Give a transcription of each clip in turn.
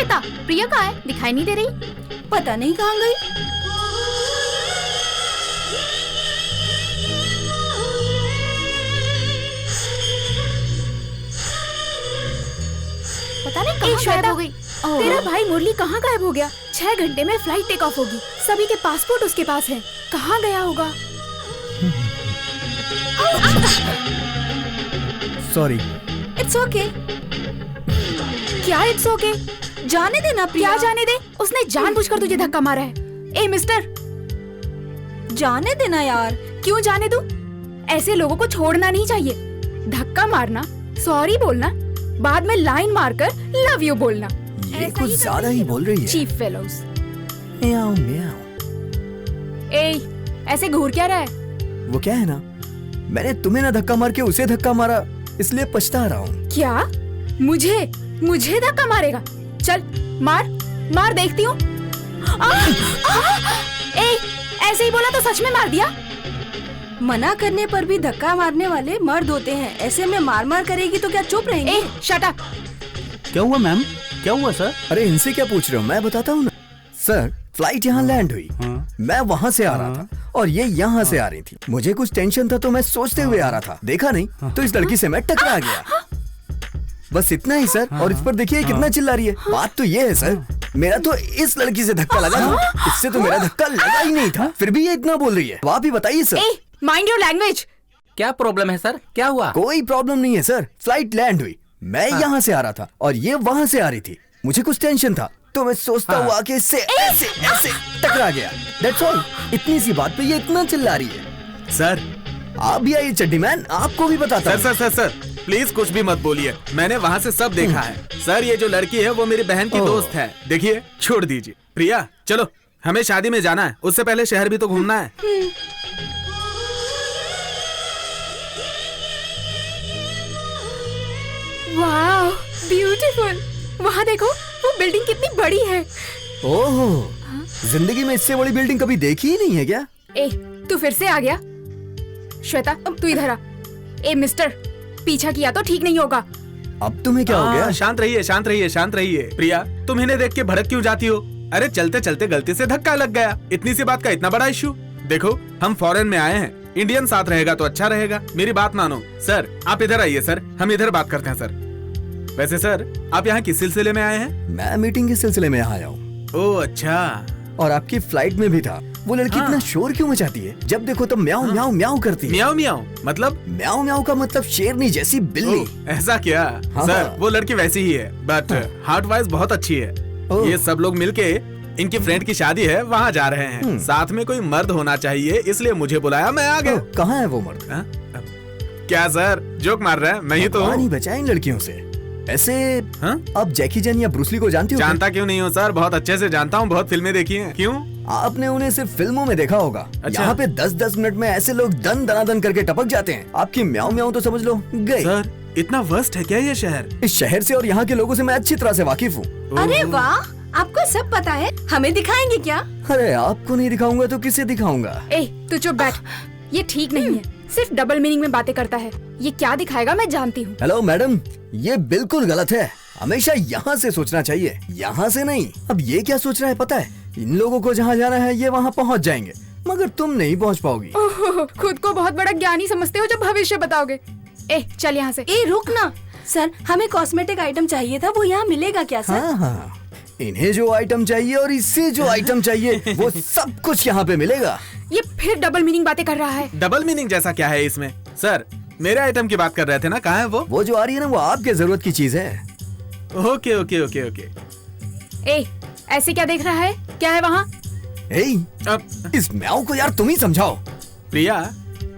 श्वेता, प्रिया कहाँ है? दिखाई नहीं दे रही। पता नहीं कहाँ गई। पता नहीं कहाँ गायब हो गई। तेरा भाई मुरली कहाँ गायब हो गया? 6 घंटे में फ्लाइट टेक ऑफ होगी। सभी के पासपोर्ट उसके पास है। कहाँ गया होगा? सॉरी। It's okay. क्या इट्स ओके? जाने दे ना प्रिया। क्या जाने दे? उसने जानबूझकर तुझे धक्का मारा है। ए मिस्टर, जाने देना यार। क्यों जाने दूं? ऐसे लोगों को छोड़ना नहीं चाहिए। धक्का मारना, सॉरी बोलना, बाद में लाइन मारकर लव यू बोलना। ये कुछ ज्यादा ही बोल रही है। Cheap fellows. म्याऊ म्याऊ। ए, ऐसे घूर क्या रहा है? वो क्या है ना, मैंने तुम्हें ना धक्का मार के उसे धक्का मारा, इसलिए पछता रहा हूँ। क्या? मुझे धक्का मारेगा? चल मार मार, देखती हूँ। ए, ऐसे ही बोला तो सच में मार दिया? मना करने पर भी धक्का मारने वाले मर्द होते हैं। ऐसे में मार मार करेगी तो क्या चुप रहेंगे? ए, शट अप। क्या हुआ मैम? क्या हुआ सर? अरे इनसे क्या पूछ रहे हो, मैं बताता हूँ ना। सर, फ्लाइट यहाँ लैंड हुई। मैं वहाँ से आ रहा था और ये यहाँ से आ रही थी। मुझे कुछ टेंशन था तो मैं सोचते हुए आ रहा था। देखा नहीं तो इस लड़की से मैं टकरा गया। बस इतना ही सर। और इस पर देखिए कितना चिल्ला रही है। बात तो ये है सर, मेरा तो इस लड़की से धक्का लगा था, इससे तो मेरा धक्का लगा ही नहीं था, फिर भी ये इतना बोल रही है। तो आप ही बताइए सर। Mind your language. क्या प्रॉब्लम है सर? क्या हुआ? कोई प्रॉब्लम नहीं है सर, फ्लाइट लैंड हुई। मैं यहाँ से आ रहा था और ये वहाँ से आ रही थी। मुझे कुछ टेंशन था तो मैं सोचता हुआ कि इससे ऐसे ऐसे टकरा गया। That's all। इतनी सी बात पे ये इतना चिल्ला रही है। सर, आप भी आइए चड्डी मैन, आपको भी बताता हूँ। सर प्लीज कुछ भी मत बोलिए। मैंने वहाँ से सब देखा है। सर, ये जो लड़की है वो मेरी बहन की दोस्त है। देखिए, छोड़ दीजिए। प्रिया चलो, हमें शादी में जाना है, उससे पहले शहर भी तो घूमना है। वाह, ब्यूटीफुल। वहाँ देखो, वो बिल्डिंग कितनी बड़ी है। ओह, जिंदगी में इससे बड़ी बिल्डिंग कभी देखी ही नहीं है क्या? ए, तू फिर से आ गया? श्वेता, तू इधर आ। ए मिस्टर, पीछा किया तो ठीक नहीं होगा। अब तुम्हें क्या हो गया? शांत रहिए, शांत रहिए, शांत रहिए। प्रिया, तुम इन्हें देख के भड़क क्यों जाती हो? अरे चलते चलते गलती से धक्का लग गया, इतनी सी बात का इतना बड़ा इश्यू। देखो, हम फॉरेन में आए हैं, इंडियन साथ रहेगा तो अच्छा रहेगा। मेरी बात मानो। सर, आप इधर आइए सर, हम इधर बात करते हैं सर। वैसे सर, आप यहाँ किस सिलसिले में आए हैं? मैं मीटिंग के सिलसिले में यहाँ आया हूँ। ओह अच्छा। और आपकी फ्लाइट में भी था। वो लड़की इतना शोर क्यों मचाती है? जब देखो तब म्याऊ म्याऊ म्याऊ करती है। म्याऊ म्याऊ मतलब? म्याऊ म्याऊ का मतलब शेरनी जैसी बिल्ली। ऐसा क्या? हाँ। सर, वो लड़की वैसी ही है, बट हार्ट वाइज बहुत अच्छी है। ये सब लोग मिलके इनकी फ्रेंड की शादी है, वहाँ जा रहे हैं। साथ में कोई मर्द होना चाहिए, इसलिए मुझे बुलाया, मैं आ गया। कहाँ है वो मर्द? क्या सर, जोक मार रहे हैं? मैं ही तो हूँ। नहीं बचा इन लड़कियों से। ऐसे आप जैकी चैन या ब्रूस ली को जानती हो? जानता क्यों नहीं हो सर, बहुत अच्छे से जानता हूँ, बहुत फिल्में देखी हैं। क्यों? आपने उन्हें सिर्फ फिल्मों में देखा होगा। अच्छा। यहाँ पे 10-10 मिनट में ऐसे लोग दन दनादन करके टपक जाते हैं। आपकी म्याऊ म्याऊ तो समझ लो गए। सर, इतना वर्स्ट है क्या ये शहर? इस शहर से और यहाँ के लोगों से मैं अच्छी तरह से वाकिफ हूँ। अरे वाह, आपको सब पता है। हमें दिखाएंगे क्या? अरे आपको नहीं दिखाऊंगा तो किसे दिखाऊंगा? ए, तू चुप बैठ। ये ठीक नहीं है, सिर्फ डबल मीनिंग में बातें करता है। ये क्या दिखाएगा मैं जानती हूँ। हेलो मैडम, ये बिल्कुल गलत है। हमेशा यहाँ से सोचना चाहिए, यहाँ से नहीं। अब ये क्या सोच रहा है पता है? इन लोगों को जहाँ जाना है ये वहाँ पहुँच जाएंगे, मगर तुम नहीं पहुँच पाओगी। खुद को बहुत बड़ा ज्ञानी समझते हो जो भविष्य बताओगे। ए, चल यहाँ से। ए रुक ना सर, हमें कॉस्मेटिक आइटम चाहिए था, वो यहाँ मिलेगा क्या सर? हाँ, इन्हें जो आइटम चाहिए और इससे जो आइटम चाहिए वो सब कुछ यहाँ पे मिलेगा। ये फिर डबल मीनिंग बातें कर रहा है। डबल मीनिंग जैसा क्या है इसमें? सर, मेरे आइटम की बात कर रहे थे ना, कहाँ है वो? वो जो आ रही है ना, वो आपके जरूरत की चीज है। Okay okay okay okay. ए, ऐसे क्या देख रहा है? क्या है वहाँ? इस म्याऊ को यार तुम ही समझाओ। प्रिया,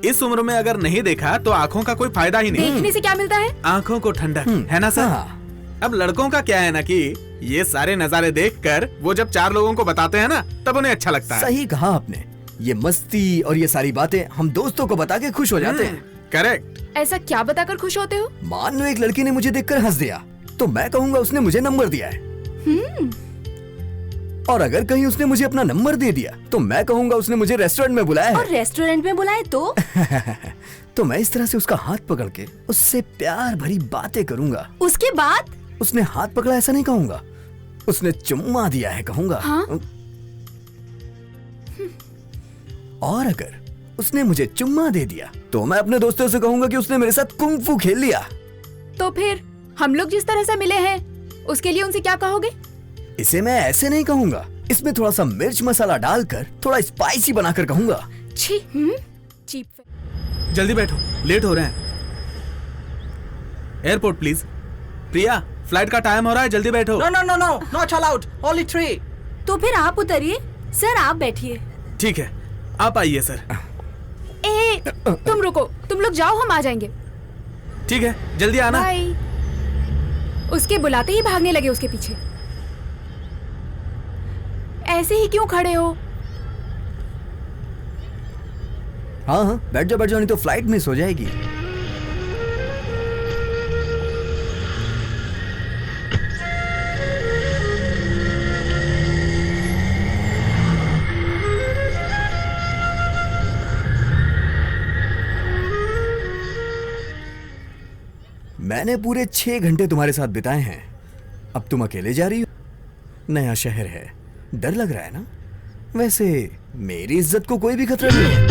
इस उम्र में अगर नहीं देखा तो आँखों का कोई फायदा ही नहीं। देखने से क्या मिलता है? आँखों को ठंडक, है ना सर? अब लड़कों का क्या है ना कि ये सारे नजारे देखकर वो जब 4 लोगों को बताते हैं ना, तब उन्हें अच्छा लगता है। सही कहा आपने। ये मस्ती और ये सारी बातें हम दोस्तों को बता के खुश हो जाते हैं। करेक्ट। ऐसा क्या बताकर खुश होते हो? मान लो एक लड़की ने मुझे देखकर हंस दिया, तो मैं कहूँगा उसने मुझे नंबर दिया है। और अगर कहीं उसने मुझे अपना नंबर दे दिया, तो मैं कहूँगा उसने मुझे रेस्टोरेंट में बुलाया है। और रेस्टोरेंट में बुलाए तो? तो मैं इस तरह से उसका हाथ पकड़ के उससे प्यार भरी बातें करूँगा। उसके बाद? उसने हाथ पकड़ा ऐसा नहीं कहूँगा, उसने चुम्मा दिया है कहूंगा। हाँ? और अगर उसने मुझे चुम्मा दे दिया तो मैं अपने दोस्तों से कहूंगा कि उसने मेरे साथ कुंग फू खेल लिया। तो फिर हम लोग जिस तरह से मिले हैं उसके लिए उनसे क्या कहोगे? इसे मैं ऐसे नहीं कहूंगा, इसमें थोड़ा सा मिर्च मसाला डालकर थोड़ा स्पाइसी बनाकर कहूंगा। छी, चीप। जल्दी बैठो, लेट हो रहे हैं। Airport please. प्रिया, फ्लाइट का टाइम हो रहा है, जल्दी बैठो। No, no, no, no, not allowed. Only 3. तो फिर आप उतरिए, सर आप बैठिए। ठीक है, आप आइए सर। ए, तुम रुको, तुम लोग जाओ, हम आ जाएंगे। ठीक है, जल्दी आना। बाय। उसके बुलाते ही भागने लगे उसके पीछे। ऐसे ही क्यों खड़े हो? हाँ हाँ, बैठ जाओ नहीं तो फ्लाइट मिस हो जाएगी। मैंने पूरे 6 घंटे तुम्हारे साथ बिताए हैं, अब तुम अकेले जा रही हो। नया शहर है, डर लग रहा है ना? वैसे मेरी इज्जत को कोई भी खतरा नहीं है।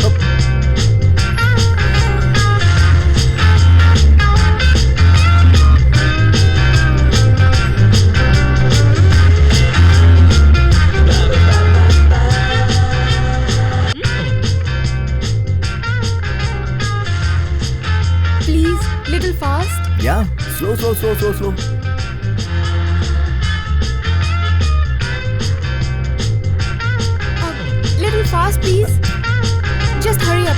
Please little fast. या slow slow slow slow slow. Little fast please, just hurry up.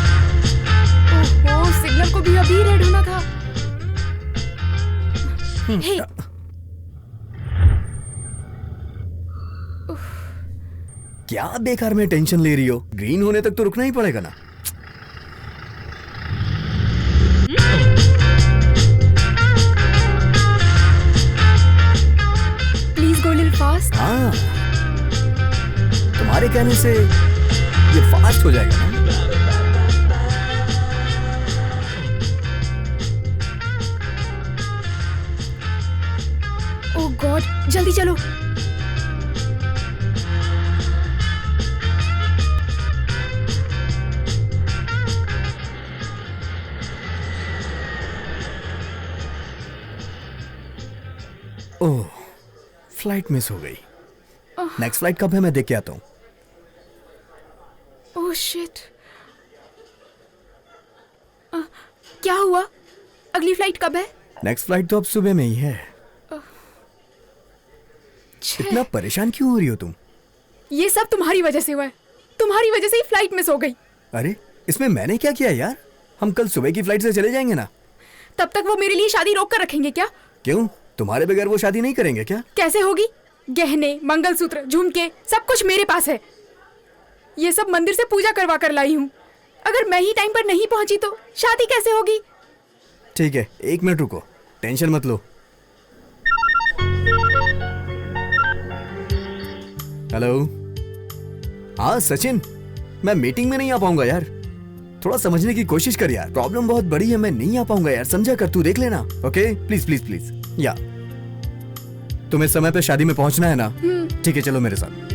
ओहो, सिग्नल को भी अभी रेड होना था। हे, क्या बेकार में टेंशन ले रही हो? ग्रीन होने तक तो रुकना ही पड़ेगा ना। Please go little fast. हाँ, तुम्हारे कहने से ये फास्ट हो जाएगा ना? ओह गॉड, जल्दी चलो। ओह, फ्लाइट मिस हो गई। नेक्स्ट फ्लाइट कब है मैं देख के आता हूँ। Oh shit. क्या हुआ? अगली फ्लाइट कब है? नेक्स्ट फ्लाइट तो अब सुबह में ही है। छे, इतना परेशान क्यों हो रही हो तुम? ये सब तुम्हारी वजह से हुआ है। तुम्हारी वजह से ही फ्लाइट मिस हो गई। अरे इसमें मैंने क्या किया यार? हम कल सुबह की फ्लाइट से चले जाएंगे ना। तब तक वो मेरे लिए शादी रोक कर रखेंगे क्या? क्यों, तुम्हारे बगैर वो शादी नहीं करेंगे क्या? कैसे होगी? गहने, मंगलसूत्र, झुमके सब कुछ मेरे पास है। ये सब मंदिर से पूजा करवा कर लाई हूँ। अगर मैं ही टाइम पर नहीं पहुंची तो शादी कैसे होगी? ठीक है, 1 मिनट रुको, टेंशन मत लो। हेलो। हाँ सचिन, मैं मीटिंग में नहीं आ पाऊंगा यार। थोड़ा समझने की कोशिश कर यार, प्रॉब्लम बहुत बड़ी है, मैं नहीं आ पाऊंगा यार, समझा कर, तू देख लेना। Okay please please please. या तुम्हें समय पे शादी में पहुंचना है ना? ठीक है, चलो मेरे साथ।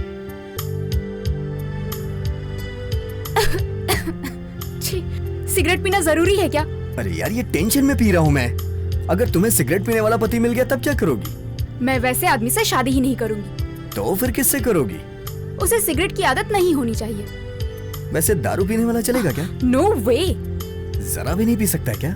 छी, सिगरेट पीना जरूरी है क्या? अरे यार, ये टेंशन में पी रहा हूं मैं। अगर तुम्हें सिगरेट पीने वाला पति मिल गया तब क्या करोगी? मैं वैसे आदमी से शादी ही नहीं करूंगी। तो फिर किससे करोगी? उसे सिगरेट की आदत नहीं होनी चाहिए। वैसे दारू पीने वाला चलेगा क्या? नो वे। जरा भी नहीं पी सकता क्या?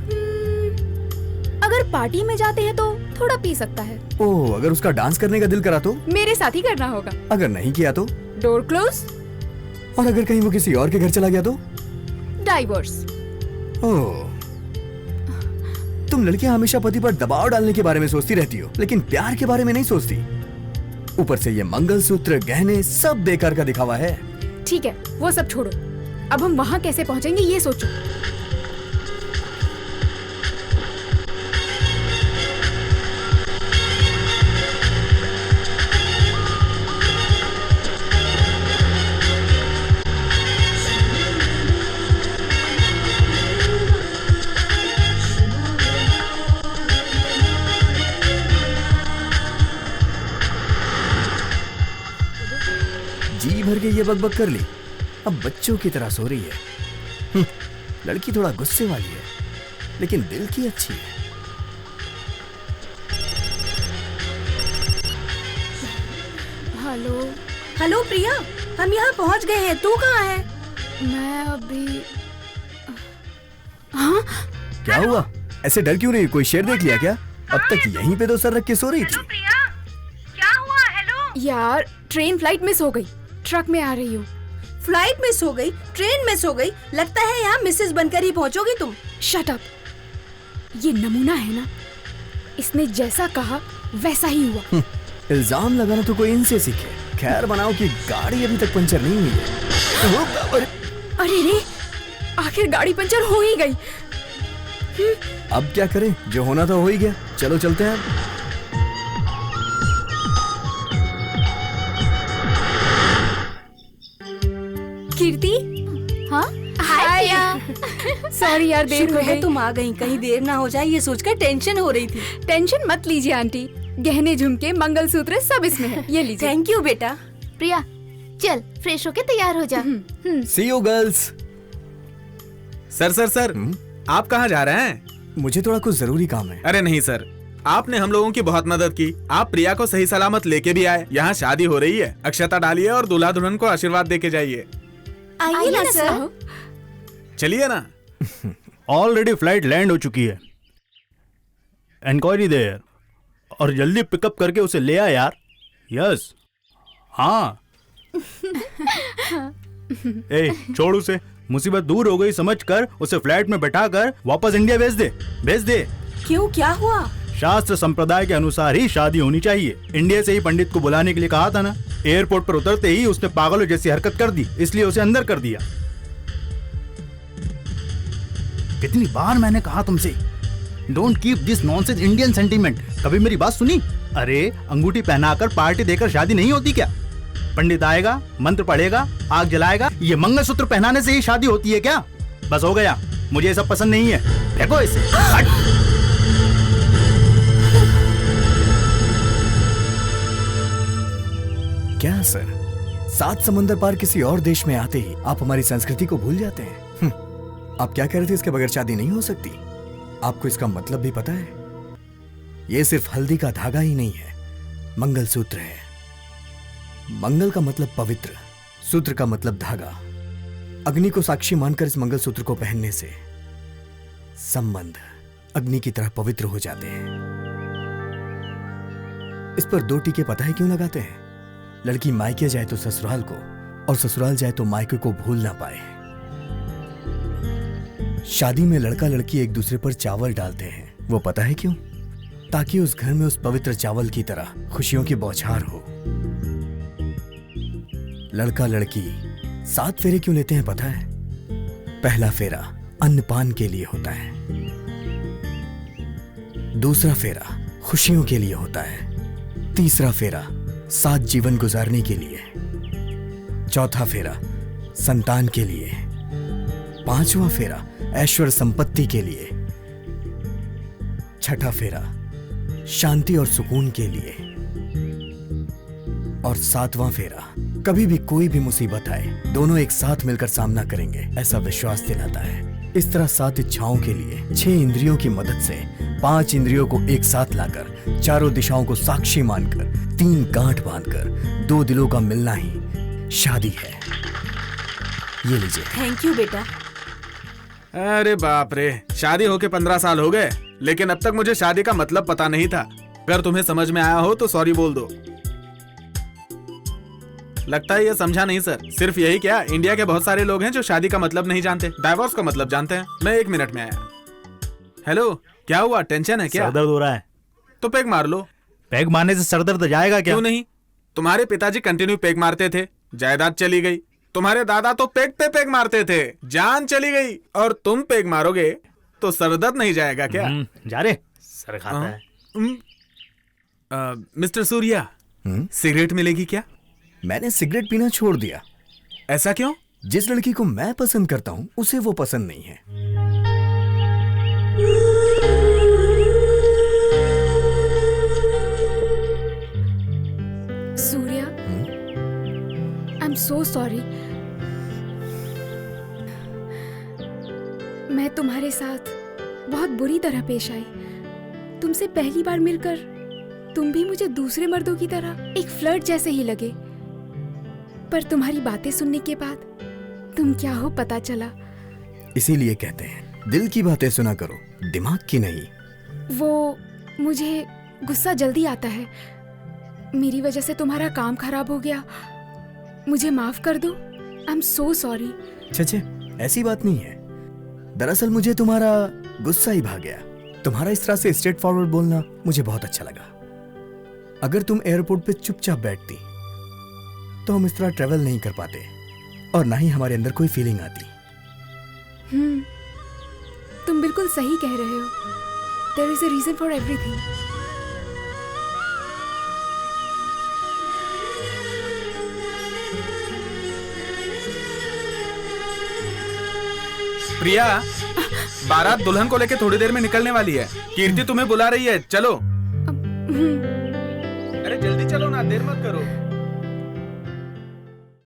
अगर पार्टी में जाते हैं तो थोड़ा पी सकता है। ओह, अगर उसका डांस करने का दिल करा तो? मेरे साथ ही करना होगा। अगर नहीं किया तो? Door close. और अगर कहीं वो किसी और के घर चला गया तो? डाइवोर्स। ओह, तुम लड़कियां हमेशा पति पर दबाव डालने के बारे में सोचती रहती हो, लेकिन प्यार के बारे में नहीं सोचती। ऊपर से ये मंगलसूत्र, गहने सब बेकार का दिखावा है। ठीक है, वो सब छोड़ो। अब हम वहां कैसे पहुंचेंगे ये सोचो। ये बकबक कर ली, अब बच्चों की तरह सो रही है। लड़की थोड़ा गुस्से वाली है, लेकिन दिल की अच्छी है। हेलो। हेलो प्रिया, हम यहाँ पहुँच गए हैं। तू कहाँ है? मैं अभी हाँ क्या हुआ? ऐसे डर क्यों रही? कोई शेर देख लिया क्या? अब तक यहीं पे तो सर रख के सो रही थी। क्या हुआ? हेलो यार, ट्रेन फ्लाइट मिस हो गई, ट्रक में आ रही हूँ। फ्लाइट मिस हो गई, ट्रेन मिस हो गई। लगता है यहाँ मिसेस बनकर ही पहुँचोगी तुम। Shut up. ये नमूना है ना, इसने जैसा कहा वैसा ही हुआ। इल्जाम लगाना तो कोई इनसे सीखे। खैर बनाओ कि गाड़ी अभी तक पंचर नहीं हुई है। अरे रे, आखिर गाड़ी पंचर हो ही गई। अब क्या करें, जो होना था हो ही गया। चलो चलते हैं अब। कीर्ति। हाँ हाय सॉरी यार, देर शुक्र हो है गई। तुम आ गई, कहीं देर ना हो जाए ये सोचकर टेंशन हो रही थी। टेंशन मत लीजिए आंटी, गहने झुमके मंगलसूत्र सब इसमें है, ये लीजिए। थैंक यू बेटा। प्रिया चल फ्रेश होके तैयार हो जा। सी यू गर्ल्स। सर आप कहाँ जा रहे हैं? मुझे थोड़ा कुछ जरूरी काम है। अरे नहीं सर, आपने हम लोगों की बहुत मदद की। आप प्रिया को सही सलामत लेके भी आए। यहाँ शादी हो रही है, अक्षता डालिए और दूल्हा दुल्हन को आशीर्वाद दे के जाइए। आइए ना सर। चलिए ना। ऑलरेडी फ्लाइट लैंड हो चुकी है। इंक्वायरी दे यार, और जल्दी पिकअप करके उसे ले आ यार। यस हाँ। ए छोड़ उसे, मुसीबत दूर हो गई समझ कर उसे फ्लाइट में बैठा कर वापस इंडिया भेज दे। क्यों, क्या हुआ? शास्त्र संप्रदाय के अनुसार ही शादी होनी चाहिए। इंडिया से ही पंडित को बुलाने के लिए कहा था ना। एयरपोर्ट पर उतरते ही उसने पागलों जैसी हरकत कर दी, इसलिए उसे अंदर कर दिया। कितनी बार मैंने कहा तुमसे, don't keep this nonsense Indian sentiment. कभी मेरी बात सुनी? अरे अंगूठी पहनाकर पार्टी देकर शादी नहीं होती क्या? पंडित आएगा, मंत्र पढ़ेगा, आग जलाएगा, ये मंगलसूत्र पहनाने से ही शादी होती है क्या? बस हो गया, मुझे ये सब पसंद नहीं है। फेंको इसे। क्या सर, 7 समंदर पार किसी और देश में आते ही आप हमारी संस्कृति को भूल जाते हैं? आप क्या कह रहे थे, इसके बगैर शादी नहीं हो सकती? आपको इसका मतलब भी पता है? ये सिर्फ हल्दी का धागा ही नहीं है, मंगलसूत्र है। मंगल का मतलब पवित्र, सूत्र का मतलब धागा। अग्नि को साक्षी मानकर इस मंगलसूत्र को पहनने से संबंध अग्नि की तरह पवित्र हो जाते हैं। इस पर 2 टीके पता है क्यों लगाते हैं? लड़की मायके जाए तो ससुराल को, और ससुराल जाए तो मायके को भूल ना पाए। शादी में लड़का लड़की एक दूसरे पर चावल डालते हैं, वो पता है क्यों? ताकि उस घर में उस पवित्र चावल की तरह खुशियों की बौछार हो। लड़का लड़की 7 फेरे क्यों लेते हैं पता है? पहला फेरा अन्नपान के लिए होता है, दूसरा फेरा खुशियों के लिए होता है, तीसरा फेरा साथ जीवन गुजारने के लिए, चौथा फेरा संतान के लिए, 5वां फेरा ऐश्वर्य संपत्ति के लिए, छठा फेरा शांति और सुकून के लिए, और 7वां फेरा कभी भी कोई भी मुसीबत आए दोनों एक साथ मिलकर सामना करेंगे ऐसा विश्वास दिलाता है। इस तरह 7 इच्छाओं के लिए 6 इंद्रियों की मदद से 5 इंद्रियों को एक साथ लाकर, चारों दिशाओं को साक्षी मानकर, 3 गांठ बांधकर 2 दिलों का मिलना ही शादी है। ये लीजिए। थैंक यू बेटा। अरे बाप रे, शादी होके 15 साल हो गए, लेकिन अब तक मुझे शादी का मतलब पता नहीं था। अगर तुम्हें समझ में आया हो तो सॉरी बोल दो। लगता है ये समझा नहीं सर। सिर्फ यही क्या, इंडिया के बहुत सारे लोग हैं जो शादी का मतलब नहीं जानते, डाइवोर्स का मतलब जानते हैं। मैं 1 मिनट में आया। हेलो, क्या हुआ? टेंशन है क्या? सर दर्द हो रहा है। तो पेग मार लो। पैग मारने से सर दर्द जाएगा क्या? क्यों नहीं? तुम्हारे पिताजी कंटिन्यू पेग मारते थे, जायदाद चली गई। तुम्हारे दादा तो पेग पे पेग मारते थे, जान चली गई। और तुम पेग मारोगे तो सर दर्द नहीं जाएगा क्या? जा रे, सर खाता है। मिस्टर सूर्या, सिगरेट मिलेगी क्या? मैंने सिगरेट पीना छोड़ दिया। ऐसा क्यों? जिस लड़की को मैं पसंद करता हूं उसे वो पसंद नहीं है। Surya, I am so sorry. मैं तुम्हारे साथ बहुत बुरी तरह पेश आई। तुमसे पहली बार मिलकर तुम भी मुझे दूसरे मर्दों की तरह एक फ्लर्ट जैसे ही लगे, पर तुम्हारी बातें सुनने के बाद तुम क्या हो पता चला। इसीलिए कहते हैं दिल की बातें सुना करो, दिमाग की नहीं। वो मुझे गुस्सा जल्दी आता है। मेरी वजह से तुम्हारा काम खराब हो गया, मुझे माफ कर दो। I am so sorry. छे ऐसी बात नहीं है। दरअसल मुझे तुम्हारा गुस्सा ही भा गया। तुम्हारा इस तरह से स्ट्रेट फॉरवर्ड बोलना मुझे बहुत अच्छा लगा। अगर तुम एयरपोर्ट पे चुपचाप बैठती तो हम इस तरह ट्रेवल नहीं कर पाते और ना ही हमारे अंदर कोई फीलिंग आती। तुम बिल्कुल सही कह रहे हो। There is a reason for everything. Priya, बारात दुल्हन को लेके थोड़ी देर में निकलने वाली है। कीर्ति तुम्हें बुला रही है, चलो। अरे जल्दी चलो ना, देर मत करो।